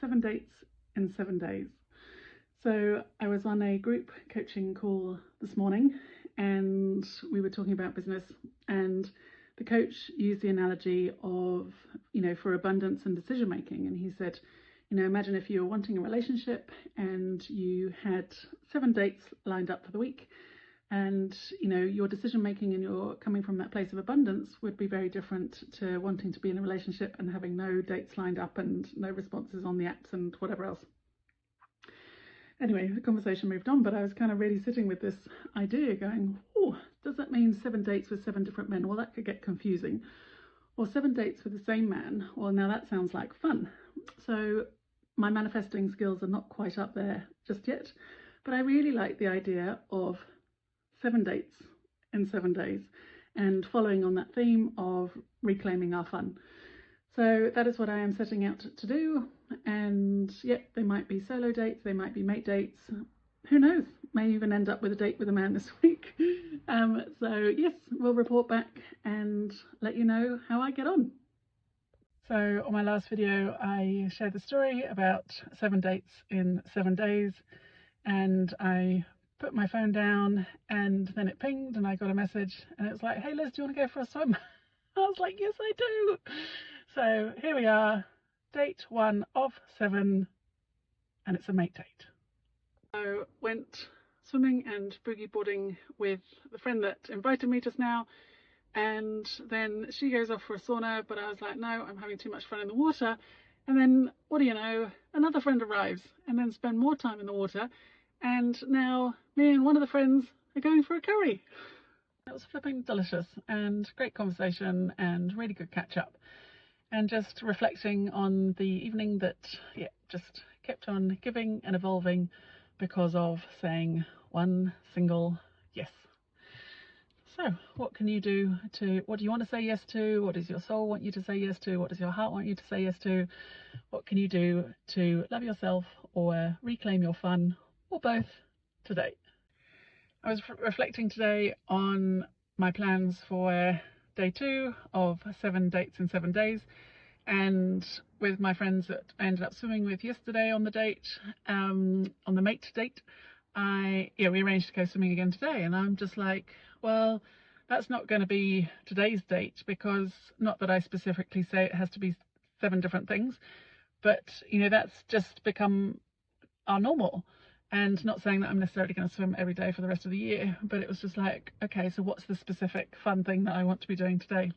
7 dates in 7 days. So I was on a group coaching call this morning and we were talking about business, and the coach used the analogy of, for abundance and decision making. And he said, imagine if you were wanting a relationship and you had 7 dates lined up for the week, and your decision making and you're coming from that place of abundance would be very different to wanting to be in a relationship and having no dates lined up and no responses on the apps and whatever else. Anyway, the conversation moved on, but I was kind of really sitting with this idea going, oh, does that mean 7 dates with 7 different men? Well, that could get confusing. Or 7 dates with the same man? Well, now that sounds like fun. So my manifesting skills are not quite up there just yet, but I really like the idea of 7 dates in 7 days and following on that theme of reclaiming our fun. So that is what I am setting out to do. And yeah, they might be solo dates, they might be mate dates. Who knows? May even end up with a date with a man this week. So yes, we'll report back and let you know how I get on. So on my last video, I shared the story about 7 dates in 7 days, and I put my phone down and then it pinged and I got a message and it was like, hey Liz, do you want to go for a swim? I was like, yes I do. So here we are, date 1 of 7, and it's a mate date. So went swimming and boogie boarding with the friend that invited me just now, and then she goes off for a sauna, but I was like, no, I'm having too much fun in the water. And then what do you know, another friend arrives and then spend more time in the water, and now me and one of the friends are going for a curry. It was flipping delicious and great conversation and really good catch up, and just reflecting on the evening that just kept on giving and evolving because of saying one single yes. So what can you do what do you want to say yes to? What does your soul want you to say yes to? What does your heart want you to say yes to? What can you do to love yourself or reclaim your fun, or both, today? I was reflecting today on my plans for day 2 of 7 dates in 7 days, and with my friends that I ended up swimming with yesterday on the date, on the mate date, we arranged to go swimming again today, and I'm just like, well, that's not going to be today's date, because not that I specifically say it has to be 7 different things, but that's just become our normal. And not saying that I'm necessarily going to swim every day for the rest of the year, but it was just like, okay, so what's the specific fun thing that I want to be doing today?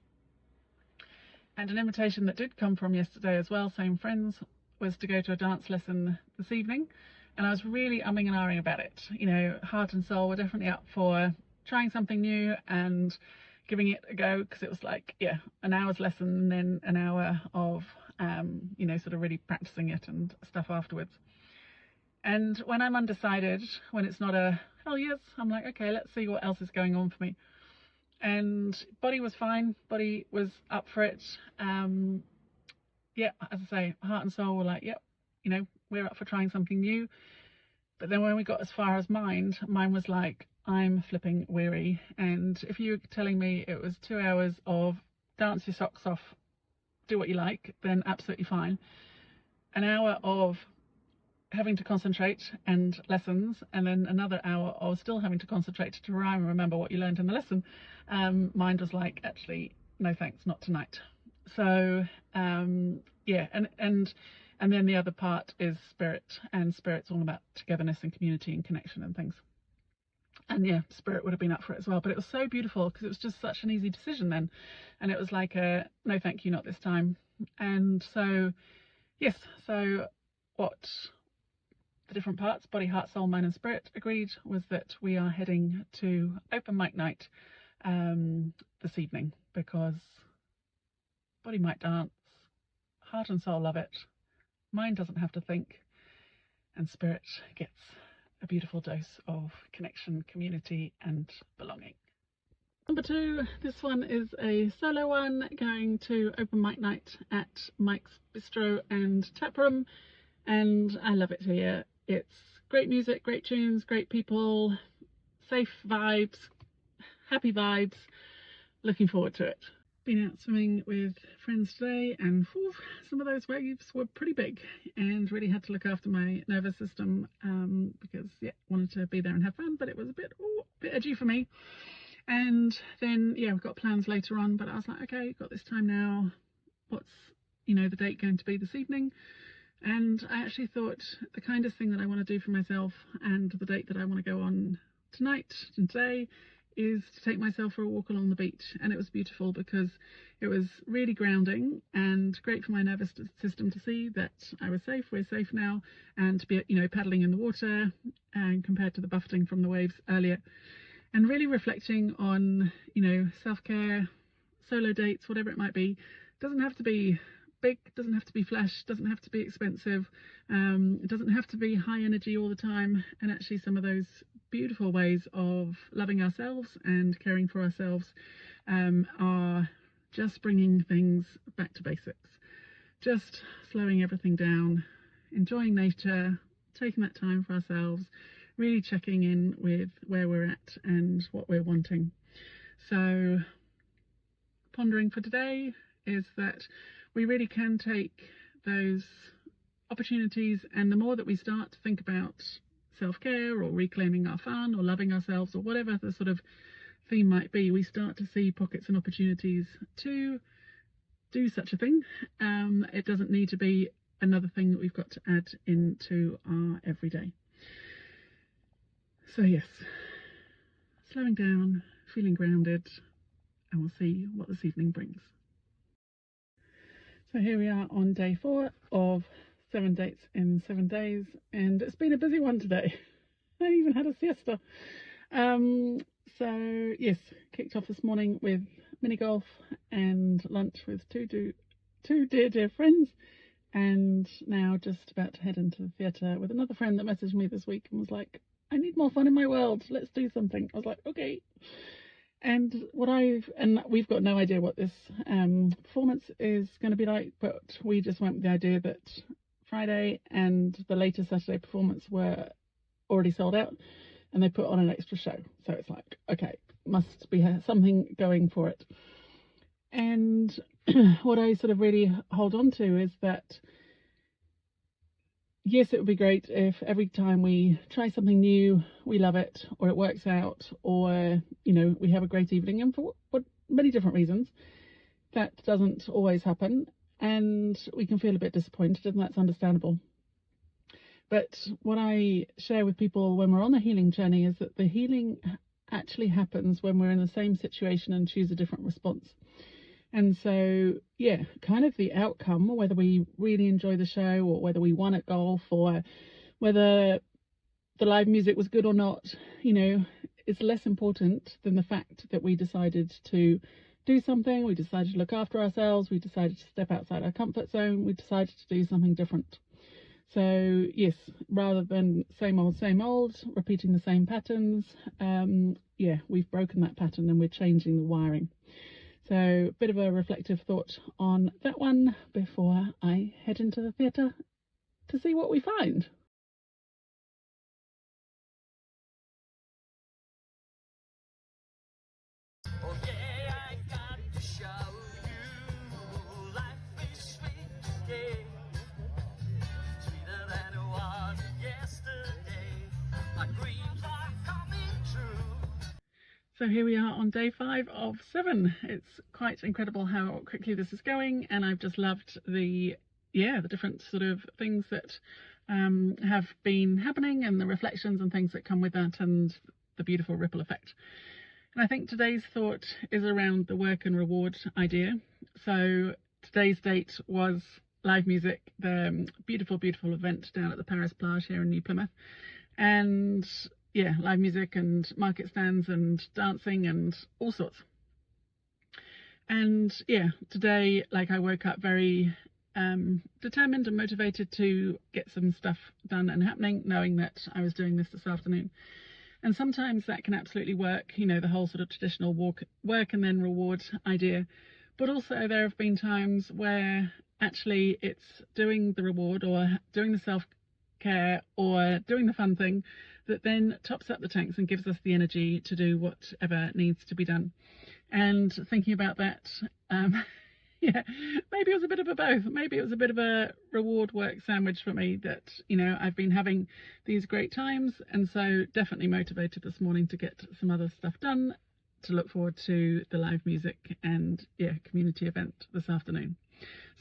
And an invitation that did come from yesterday as well, same friends, was to go to a dance lesson this evening. And I was really umming and ahhing about it. Heart and soul were definitely up for trying something new and giving it a go, because it was like, an hour's lesson and then an hour of, sort of really practicing it and stuff afterwards. And when I'm undecided, when it's not a hell yes, I'm like, okay, let's see what else is going on for me. And body was fine, body was up for it. As I say, heart and soul were like, yep, we're up for trying something new. But then when we got as far as mine was like, I'm flipping weary. And if you were telling me it was 2 hours of dance your socks off, do what you like, then absolutely fine. An hour of having to concentrate and lessons, and then another hour of still having to concentrate to try and remember what you learned in the lesson, mind was like, actually, no thanks, not tonight. So and then the other part is spirit, and spirit's all about togetherness and community and connection and things. And spirit would have been up for it as well, but it was so beautiful because it was just such an easy decision then, and it was like a no thank you, not this time. And so what the different parts, body, heart, soul, mind and spirit, agreed was that we are heading to open mic night this evening, because body might dance, heart and soul love it, mind doesn't have to think, and spirit gets a beautiful dose of connection, community and belonging. Number 2, this one is a solo one, going to open mic night at Mike's Bistro and Taproom, and I love it here. It's great music, great tunes, great people, safe vibes, happy vibes. Looking forward to it. Been out swimming with friends today, and some of those waves were pretty big, and really had to look after my nervous system because wanted to be there and have fun, but it was a bit edgy for me. And then we've got plans later on, but I was like, okay, got this time now, what's the date going to be this evening? And I actually thought the kindest thing that I want to do for myself, and the date that I want to go on tonight and today, is to take myself for a walk along the beach. And it was beautiful because it was really grounding and great for my nervous system to see that I was safe, we're safe now, and to be paddling in the water, and compared to the buffeting from the waves earlier, and really reflecting on self-care, solo dates, whatever it might be. Doesn't have to be big, doesn't have to be flash, doesn't have to be expensive, it doesn't have to be high energy all the time. And actually some of those beautiful ways of loving ourselves and caring for ourselves are just bringing things back to basics, just slowing everything down, enjoying nature, taking that time for ourselves, really checking in with where we're at and what we're wanting. So pondering for today is that we really can take those opportunities, and the more that we start to think about self-care or reclaiming our fun or loving ourselves or whatever the sort of theme might be, we start to see pockets and opportunities to do such a thing. It doesn't need to be another thing that we've got to add into our everyday. So yes, slowing down, feeling grounded, and we'll see what this evening brings. So here we are on day 4 of 7 dates in 7 days, and it's been a busy one today. I even had a siesta. So yes, kicked off this morning with mini golf and lunch with two dear friends, and now just about to head into the theatre with another friend that messaged me this week and was like, I need more fun in my world, let's do something. I was like, okay. And we've got no idea what this performance is going to be like, but we just went with the idea that Friday and the later Saturday performance were already sold out, and they put on an extra show. So it's like, okay, must be something going for it. And what I sort of really hold on to is that, yes, it would be great if every time we try something new, we love it, or it works out, or, we have a great evening. And for many different reasons, that doesn't always happen, and we can feel a bit disappointed, and that's understandable. But what I share with people when we're on the healing journey is that the healing actually happens when we're in the same situation and choose a different response. And so, kind of the outcome, whether we really enjoy the show or whether we won at golf or whether the live music was good or not, is less important than the fact that we decided to do something, we decided to look after ourselves, we decided to step outside our comfort zone, we decided to do something different. So yes, rather than same old, repeating the same patterns, we've broken that pattern and we're changing the wiring. So a bit of a reflective thought on that one before I head into the theatre to see what we find. Oh yeah, I got to show you life is sweet, sweeter than it was yesterday. My dreams are coming true. So here we are on day 5 of 7. It's quite incredible how quickly this is going, and I've just loved the different sort of things that have been happening, and the reflections and things that come with that, and the beautiful ripple effect. And I think today's thought is around the work and reward idea. So today's date was live music, the beautiful event down at the Paris Plage here in New Plymouth, and live music and market stands and dancing and all sorts. And today, I woke up very determined and motivated to get some stuff done and happening, knowing that I was doing this afternoon. And sometimes that can absolutely work, the whole sort of traditional work and then reward idea. But also there have been times where actually it's doing the reward or doing the self-care or doing the fun thing that then tops up the tanks and gives us the energy to do whatever needs to be done. and thinking about that, yeah, maybe it was a bit of a both. Maybe it was a bit of a reward work sandwich for me that, I've been having these great times, and so definitely motivated this morning to get some other stuff done, to look forward to the live music and, community event this afternoon.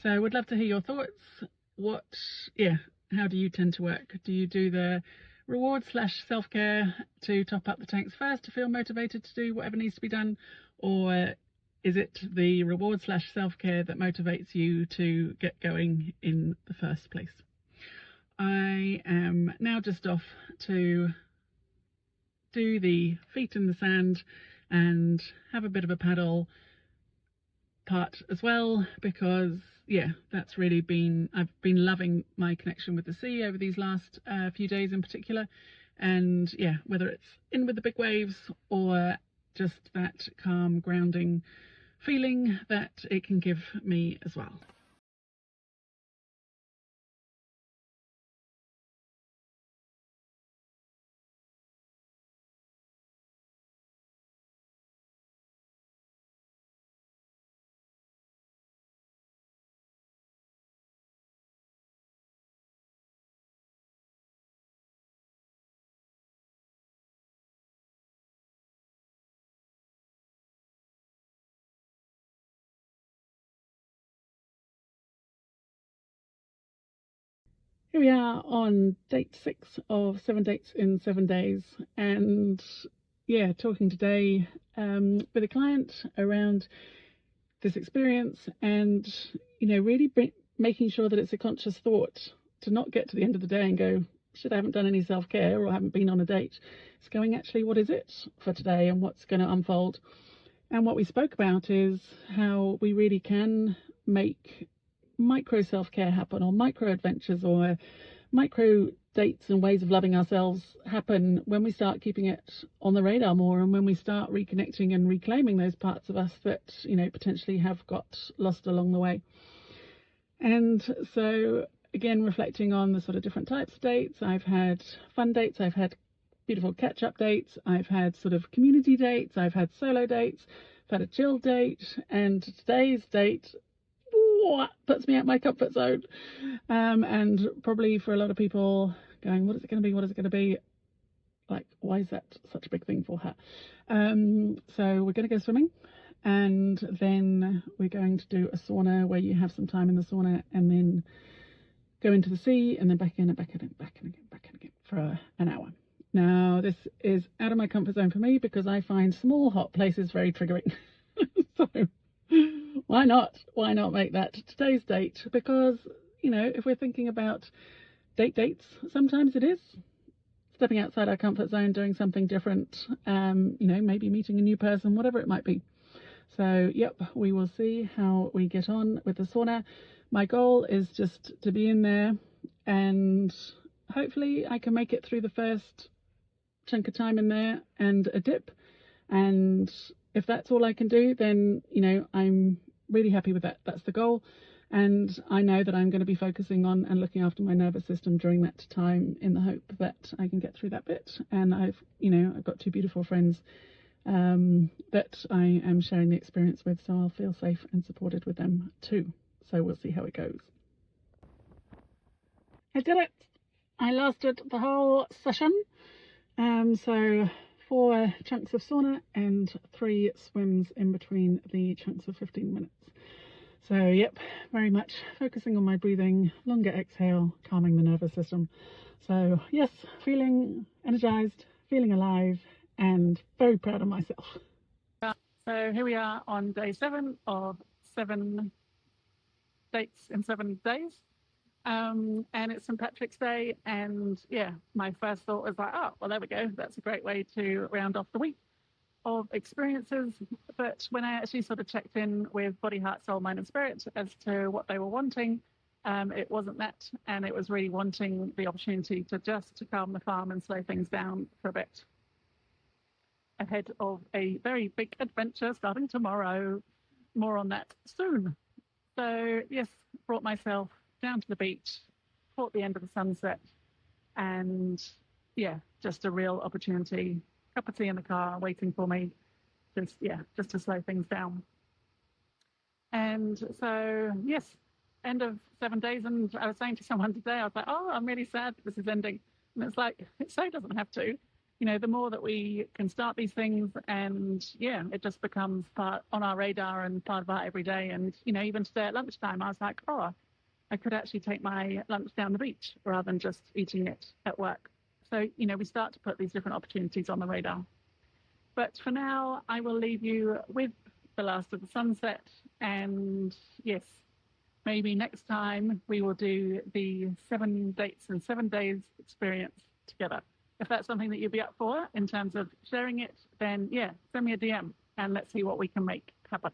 So I would love to hear your thoughts. How do you tend to work? Do you do the reward / self-care to top up the tanks first to feel motivated to do whatever needs to be done? Or is it the reward / self-care that motivates you to get going in the first place? I am now just off to do the feet in the sand and have a bit of a paddle part as well, because that's really I've been loving my connection with the sea over these last few days in particular, and whether it's in with the big waves or just that calm grounding feeling that it can give me as well. Here we are on date 6 of 7 dates in 7 days, and talking today with a client around this experience, and really making sure that it's a conscious thought to not get to the end of the day and go, shit, I haven't done any self-care, or I haven't been on a date. It's going, actually, what is it for today and what's going to unfold? And what we spoke about is how we really can make micro self-care happen, or micro adventures, or micro dates and ways of loving ourselves happen when we start keeping it on the radar more, and when we start reconnecting and reclaiming those parts of us that potentially have got lost along the way. And so again, reflecting on the sort of different types of dates, I've had fun dates, I've had beautiful catch-up dates, I've had sort of community dates, I've had solo dates, I've had a chill date, and today's date puts me out my comfort zone, and probably for a lot of people going, what is it going to be, what is it going to be, like, why is that such a big thing for her? So we're going to go swimming, and then we're going to do a sauna where you have some time in the sauna and then go into the sea and then back in and back in and back in again, back in again for an hour. Now, this is out of my comfort zone for me because I find small hot places very triggering. So why not make that today's date? Because if we're thinking about dates, sometimes it is stepping outside our comfort zone, doing something different, maybe meeting a new person, whatever it might be. So we will see how we get on with the sauna. My goal is just to be in there, and hopefully I can make it through the first chunk of time in there and a dip, and if that's all I can do, then I'm really happy with that. That's the goal, and I know that I'm going to be focusing on and looking after my nervous system during that time, in the hope that I can get through that bit. And I've got 2 beautiful friends that I am sharing the experience with, so I'll feel safe and supported with them too. So we'll see how it goes. I did it. I lasted the whole session. So 4 chunks of sauna and 3 swims in between the chunks of 15 minutes. So very much focusing on my breathing, longer exhale, calming the nervous system. So yes, feeling energized, feeling alive, and very proud of myself. So here we are on day 7 of 7 dates in 7 days. And it's St. Patrick's Day, and my first thought was like, oh, well, there we go. That's a great way to round off the week of experiences. But when I actually sort of checked in with body, heart, soul, mind, and spirit as to what they were wanting, it wasn't that, and it was really wanting the opportunity to calm the farm and slow things down for a bit ahead of a very big adventure starting tomorrow. More on that soon. So yes, brought myself down to the beach, caught the end of the sunset, and just a real opportunity. Cup of tea in the car waiting for me just to slow things down. And so, yes, end of 7 days. And I was saying to someone today, I was like, oh, I'm really sad this is ending. And it's like, it so doesn't have to. The more that we can start these things, and it just becomes part on our radar and part of our everyday. And, even today at lunchtime, I was like, oh, I could actually take my lunch down the beach rather than just eating it at work. So, we start to put these different opportunities on the radar. But for now, I will leave you with The Last of the Sunset. And yes, maybe next time we will do the 7 dates and 7 days experience together. If that's something that you'd be up for in terms of sharing it, then send me a DM and let's see what we can make happen.